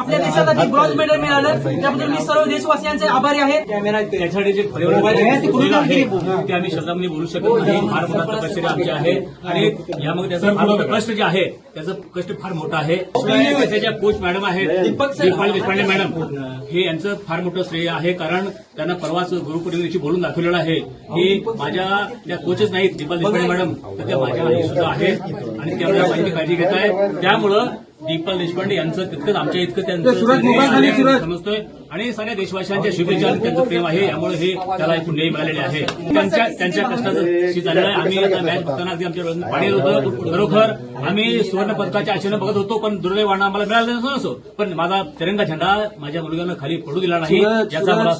आपल्या देशाला जे ब्रॉन्झ मेडल मिळालं त्याबद्दल मी सर्व देशवासियांचे आभारी आहे. त्याच्यासाठी जे ते आम्ही शब्दामध्ये बोलू शकत नाही. फार मोठा कष्ट आमचे आहे आणि यामध्ये त्याचं फार मोठं कष्ट जे आहे त्याचं कष्ट फार मोठं आहे. त्याच्या कोच मॅडम आहेत दीपक देशपांडे मॅडम, हे यांचं फार मोठं श्रेय आहे. कारण त्यांना परवाच गुरुपौर्णिमेची बोलून दाखवलेलं आहे की माझ्या त्या कोचच नाहीत दीपक देशपांडे मॅडम, तर त्या माझ्या आई सुद्धा आहेत आणि त्यामुळे माझी काळजी घेत आहे. त्यामुळं दीपक देशपांडे यांचं तितकंच आमच्या इतकं त्यांचं समजतोय आणि साऱ्या देशवासियांच्या शुभेच्छा त्यांचं प्रेम आहे. यामुळे हे त्याला एकूण न्याय मिळालेले आहे. त्यांच्या कष्टाचं शीत झालेलं आहे. आम्ही आता मॅच बघताना अगदी आमच्या डोळ्यात पाणी होतं. खरोखर आम्ही सुवर्ण पदकाच्या आशेनं बघत होतो, पण दुर्दैवानं आम्हाला मिळालं नसो. पण माझा तिरंगा झेंडा माझ्या मुलग्यानं खाली पडू दिला नाही, याचा मला